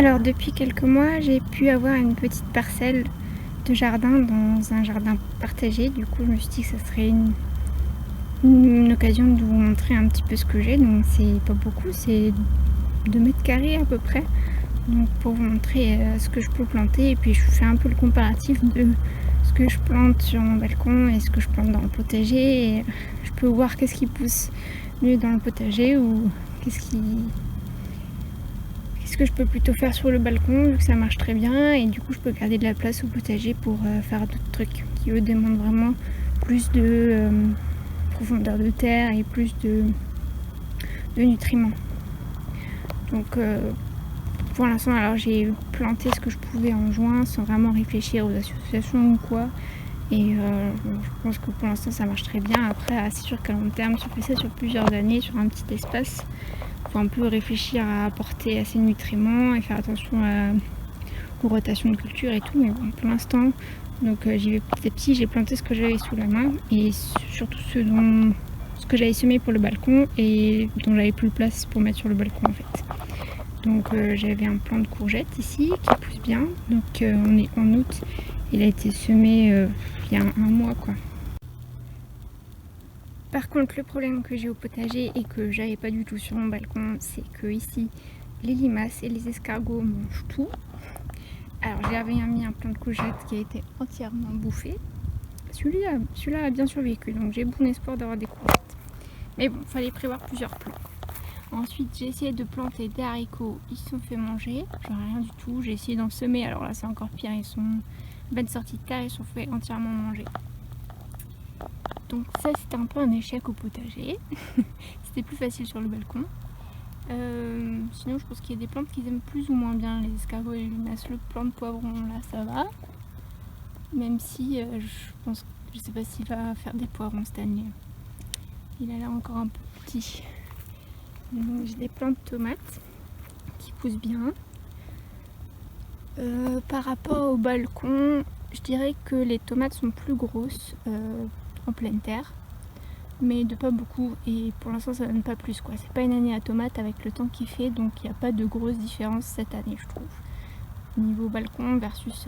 Alors depuis quelques mois, j'ai pu avoir une petite parcelle de jardin dans un jardin partagé. Du coup, je me suis dit que ça serait une occasion de vous montrer un petit peu ce que j'ai. Donc c'est pas beaucoup, c'est 2 mètres carrés à peu près. Donc pour vous montrer ce que je peux planter, et puis je fais un peu le comparatif de ce que je plante sur mon balcon et ce que je plante dans le potager. Et je peux voir qu'est-ce qui pousse mieux dans le potager ou qu'est-ce que je peux plutôt faire sur le balcon vu que ça marche très bien, et du coup je peux garder de la place au potager pour faire d'autres trucs qui eux demandent vraiment plus de profondeur de terre et plus de nutriments. Donc pour l'instant, alors j'ai planté ce que je pouvais en juin sans vraiment réfléchir aux associations ou quoi, et je pense que pour l'instant ça marche très bien. Après, c'est sûr qu'à long terme, si on fait ça sur plusieurs années sur un petit espace, faut un peu réfléchir à apporter assez de nutriments et faire attention aux rotations de culture et tout. Mais bon, pour l'instant, donc j'y vais petit à petit. J'ai planté ce que j'avais sous la main, et surtout ce que j'avais semé pour le balcon et dont j'avais plus de place pour mettre sur le balcon en fait. Donc j'avais un plant de courgettes ici qui pousse bien. Donc on est en août, il a été semé il y a un mois quoi. Par contre, le problème que j'ai au potager et que j'avais pas du tout sur mon balcon, c'est que ici, les limaces et les escargots mangent tout. Alors j'avais mis un plant de courgettes qui a été entièrement bouffé. Celui-là a bien survécu, donc j'ai bon espoir d'avoir des courgettes. Mais bon, fallait prévoir plusieurs plants. Ensuite, j'ai essayé de planter des haricots, ils se sont fait manger, genre rien du tout. J'ai essayé d'en semer, alors là c'est encore pire, ils sont à peine sortis de terre, ils se sont fait entièrement manger. Donc ça, c'était un peu un échec au potager. C'était plus facile sur le balcon. Sinon, je pense qu'il y a des plantes qu'ils aiment plus ou moins bien, les escargots et les limaces. Le plant de poivron, là, ça va. Même si je sais pas s'il va faire des poivrons cette année. Il a l'air encore un peu petit. J'ai des plantes de tomates qui poussent bien. Par rapport au balcon, je dirais que les tomates sont plus grosses en pleine terre, mais de pas beaucoup, et pour l'instant ça donne pas plus quoi. C'est pas une année à tomates avec le temps qu'il fait, donc il n'y a pas de grosse différence cette année je trouve, niveau balcon versus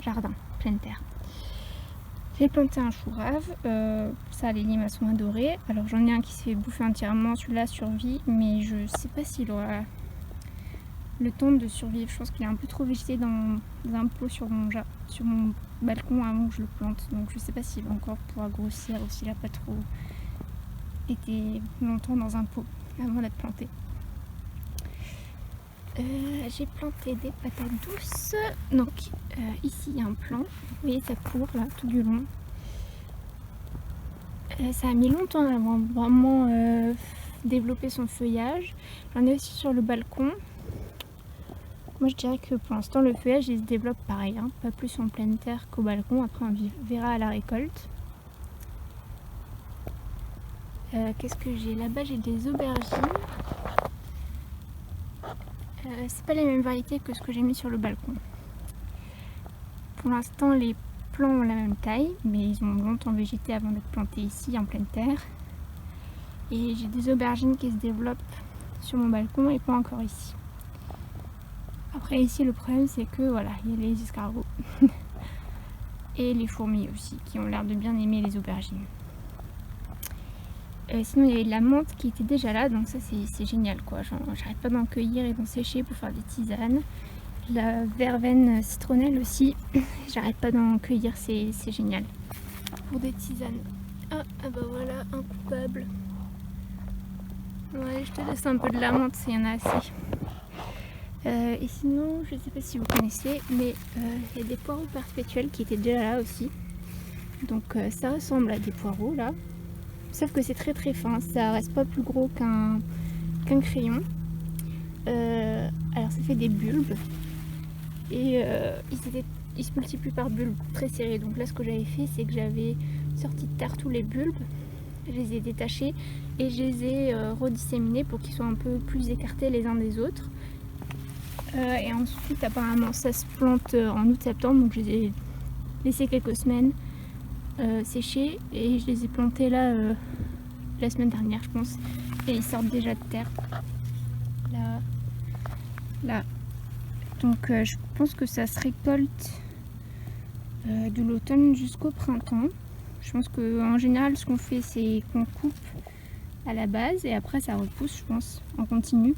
jardin, pleine terre. J'ai planté un chou rave, ça les limaces sont adorées. Alors j'en ai un qui s'est fait bouffer entièrement, celui-là survit, mais je sais pas s'il aura le temps de survivre. Je pense qu'il est un peu trop végété dans un pot sur mon balcon avant que je le plante, donc je sais pas s'il va encore pouvoir grossir ou s'il a pas trop été longtemps dans un pot avant d'être planté. J'ai planté des patates douces. Donc ici il y a un plant, vous voyez ça court là tout du long. Ça a mis longtemps avant vraiment développer son feuillage. J'en ai aussi sur le balcon. Moi je dirais que pour l'instant le feuillage il se développe pareil, hein, pas plus en pleine terre qu'au balcon. Après on verra à la récolte. Qu'est-ce que j'ai là-bas? J'ai des aubergines. C'est pas les mêmes variétés que ce que j'ai mis sur le balcon. Pour l'instant les plants ont la même taille, mais ils ont longtemps végété avant d'être plantés ici en pleine terre. Et j'ai des aubergines qui se développent sur mon balcon et pas encore ici. Après ici le problème c'est que voilà, il y a les escargots et les fourmis aussi qui ont l'air de bien aimer les aubergines. Sinon il y avait de la menthe qui était déjà là, donc ça c'est génial quoi. J'arrête pas d'en cueillir et d'en sécher pour faire des tisanes. La verveine citronnelle aussi, j'arrête pas d'en cueillir, c'est génial pour des tisanes. Ah bah voilà un coupable. Ouais, je te laisse un peu de la menthe, il y en a assez. Et sinon, je sais pas si vous connaissez, mais il y a des poireaux perpétuels qui étaient déjà là aussi. Donc ça ressemble à des poireaux là, sauf que c'est très très fin, ça reste pas plus gros qu'un crayon. Alors ça fait des bulbes, et ils se multiplient par bulbes très serrés. Donc là ce que j'avais fait, c'est que j'avais sorti de terre tous les bulbes, je les ai détachés et je les ai redisséminés pour qu'ils soient un peu plus écartés les uns des autres. Et ensuite apparemment ça se plante en août-septembre, donc je les ai laissés quelques semaines sécher, et je les ai plantés là la semaine dernière je pense, et ils sortent déjà de terre là Donc je pense que ça se récolte de l'automne jusqu'au printemps. Je pense qu'en général ce qu'on fait c'est qu'on coupe à la base et après ça repousse, je pense, en continu.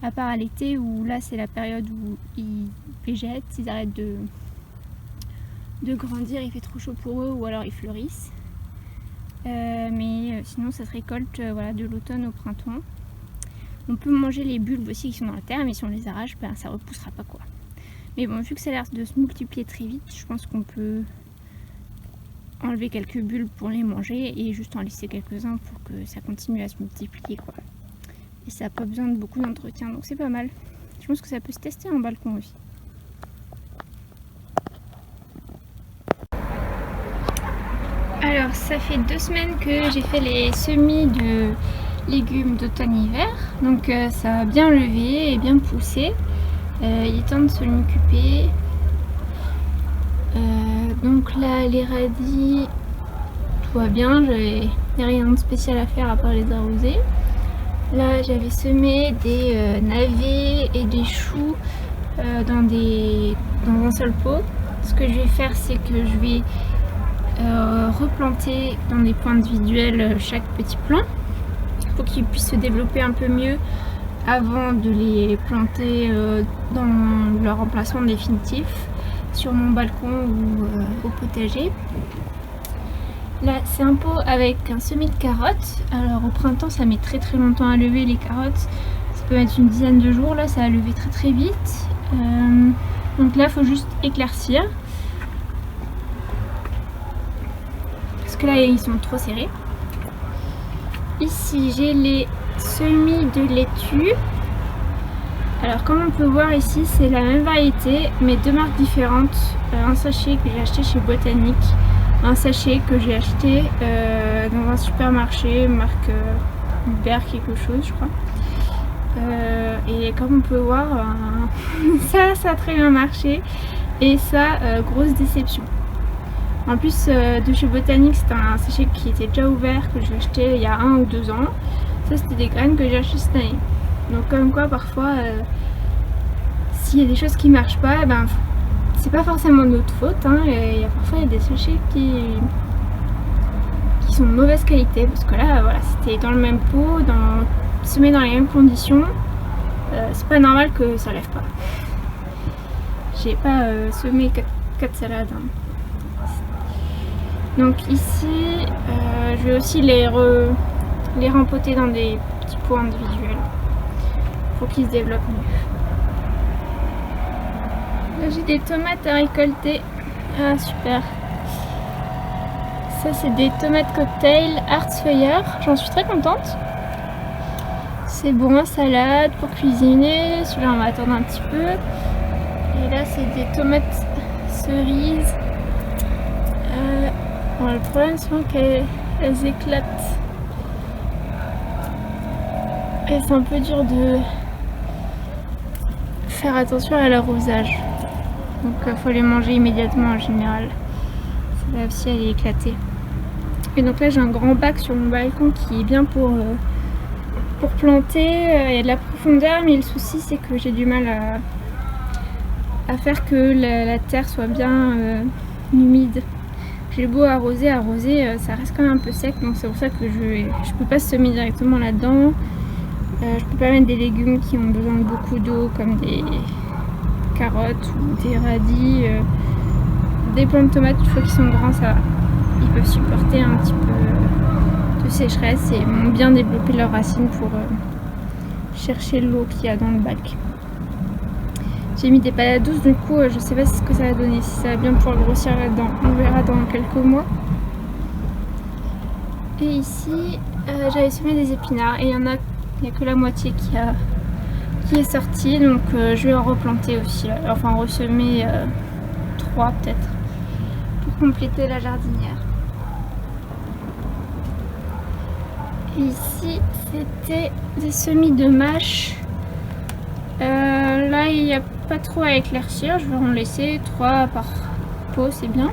À part à l'été où là c'est la période où ils végètent, ils arrêtent de grandir, il fait trop chaud pour eux ou alors ils fleurissent. Mais sinon ça se récolte voilà, de l'automne au printemps. On peut manger les bulbes aussi qui sont dans la terre, mais si on les arrache, ben, ça repoussera pas quoi. Mais bon, vu que ça a l'air de se multiplier très vite, je pense qu'on peut enlever quelques bulbes pour les manger et juste en laisser quelques-uns pour que ça continue à se multiplier quoi. Et ça n'a pas besoin de beaucoup d'entretien, donc c'est pas mal. Je pense que ça peut se tester en balcon aussi. Alors ça fait 2 semaines que j'ai fait les semis de légumes d'automne-hiver, donc ça a bien levé et bien poussé. Il est temps de s'en occuper. Donc là les radis, tout va bien, il n'y a rien de spécial à faire à part les arroser. Là j'avais semé des navets et des choux dans un seul pot. Ce que je vais faire c'est que je vais replanter dans des points individuels chaque petit plant pour qu'ils puissent se développer un peu mieux avant de les planter dans leur emplacement définitif sur mon balcon ou au potager. Là c'est un pot avec un semis de carottes. Alors au printemps ça met très longtemps à lever les carottes, ça peut mettre une dizaine de jours. Là ça a levé très vite. Donc là il faut juste éclaircir parce que là ils sont trop serrés. Ici j'ai les semis de laitue. Alors comme on peut voir ici c'est la même variété mais 2 marques différentes. Un sachet que j'ai acheté chez Botanique, un sachet que j'ai acheté dans un supermarché marque Hubert quelque chose je crois. Et comme on peut voir ça a très bien marché et ça grosse déception. En plus de chez Botanique c'était un sachet qui était déjà ouvert que j'ai acheté il y a 1 ou 2 ans. Ça c'était des graines que j'ai achetées cette année. Donc comme quoi parfois s'il y a des choses qui marchent pas, ben c'est pas forcément de notre faute hein. Parfois il y a des sachets qui sont de mauvaise qualité parce que là voilà c'était dans le même pot, semé dans les mêmes conditions. C'est pas normal que ça lève pas. J'ai pas semé 4 salades hein. Donc ici je vais aussi les rempoter dans des petits pots individuels pour qu'ils se développent mieux. Là j'ai des tomates à récolter. Ah super. Ça c'est des tomates cocktail Hartsfeuer. J'en suis très contente. C'est bon en salade pour cuisiner. Celui-là on va attendre un petit peu. Et là c'est des tomates cerises. Bon, le problème c'est qu'elles éclatent. Et c'est un peu dur de faire attention à l'arrosage. Donc il faut les manger immédiatement en général. Celle-là aussi elle est éclatée. Et donc là j'ai un grand bac sur mon balcon qui est bien pour planter. Il y a de la profondeur mais le souci c'est que j'ai du mal à faire que la terre soit bien humide. J'ai beau arroser, ça reste quand même un peu sec, donc c'est pour ça que je peux pas semer directement là-dedans. Je peux pas mettre des légumes qui ont besoin de beaucoup d'eau comme des carottes ou des radis. Des plants de tomates, une fois qu'ils sont grands, ça va. Ils peuvent supporter un petit peu de sécheresse et vont bien développer leurs racines pour chercher l'eau qu'il y a dans le bac. J'ai mis des patates douces, du coup je sais pas ce que ça va donner, si ça va bien pouvoir grossir là-dedans. On verra dans quelques mois. Et ici j'avais semé des épinards et il n'y a que la moitié qui est sortie, donc je vais en replanter aussi, enfin en ressemer 3 peut-être pour compléter la jardinière. Et ici c'était des semis de mâche. Là il n'y a pas trop à éclaircir, je vais en laisser 3 par pot, c'est bien.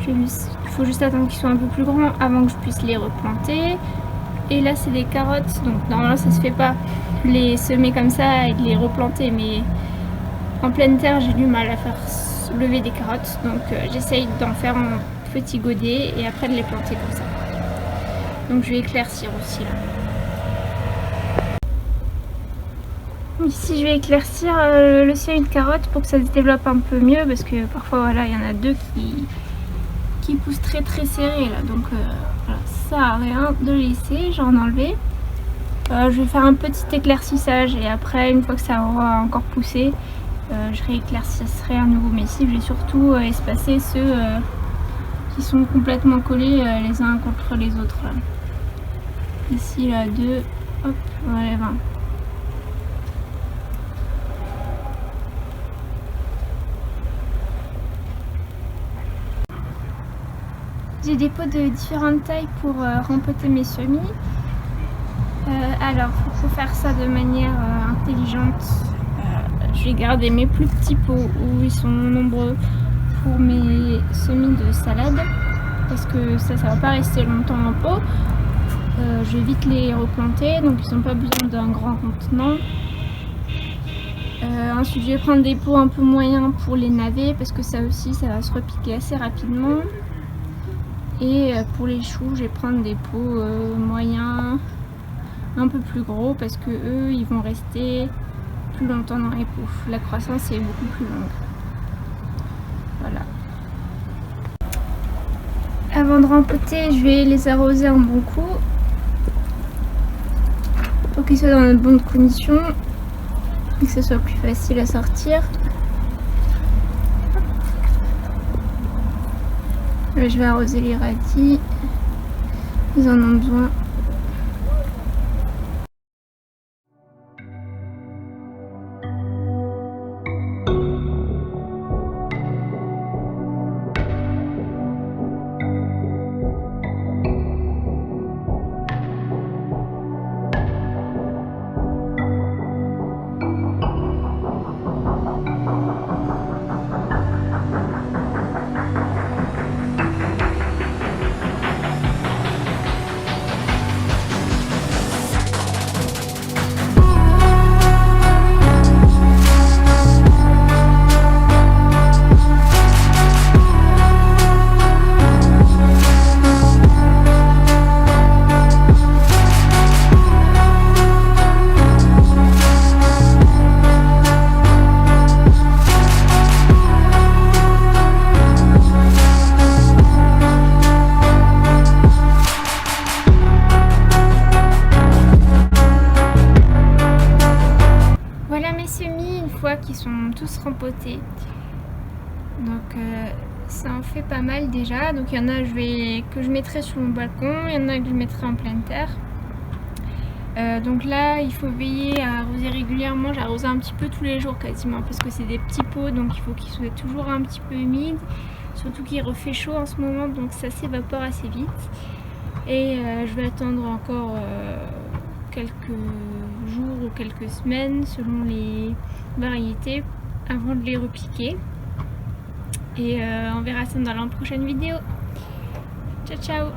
Il faut juste attendre qu'ils soient un peu plus grands avant que je puisse les replanter. Et là c'est des carottes, donc normalement ça se fait pas les semer comme ça et les replanter, mais En pleine terre, j'ai du mal à faire lever des carottes, donc j'essaye d'en faire en petits godets et après de les planter comme ça. Donc je vais éclaircir aussi là. Ici je vais éclaircir le seuil de carottes pour que ça se développe un peu mieux, parce que parfois voilà, il y en a deux qui poussent très serré là, donc voilà, ça sert à rien de laisser, j'en ai enlevé. Je vais faire un petit éclaircissage et après, une fois que ça aura encore poussé, je rééclaircisserai à nouveau. Mais ici je vais surtout espacer ceux qui sont complètement collés les uns contre les autres là. Ici là 2, hop, voilà 20. J'ai des pots de différentes tailles pour rempoter mes semis. Alors, faut faire ça de manière intelligente. Je vais garder mes plus petits pots où ils sont nombreux pour mes semis de salade, parce que ça va pas rester longtemps en pot. Je vais vite les replanter, donc ils n'ont pas besoin d'un grand contenant. Ensuite, je vais prendre des pots un peu moyens pour les navets, parce que ça aussi, ça va se repiquer assez rapidement. Et pour les choux, je vais prendre des pots moyens, un peu plus gros, parce que eux, ils vont rester plus longtemps dans les pots. La croissance est beaucoup plus longue. Voilà. Avant de rempoter, je vais les arroser un bon coup pour qu'ils soient dans de bonnes conditions et que ce soit plus facile à sortir. Là, je vais arroser les radis, ils en ont besoin. Qui sont tous rempotés, donc ça en fait pas mal déjà. Donc il y en a que je mettrai sur mon balcon, il y en a que je mettrai en pleine terre. Donc là il faut veiller à arroser régulièrement. J'arrose un petit peu tous les jours quasiment, parce que c'est des petits pots, donc il faut qu'ils soient toujours un petit peu humides, surtout qu'il refait chaud en ce moment, donc ça s'évapore assez vite. Et je vais attendre encore quelques jours ou quelques semaines selon les variétés avant de les repiquer. Et on verra ça dans la prochaine vidéo. Ciao ciao.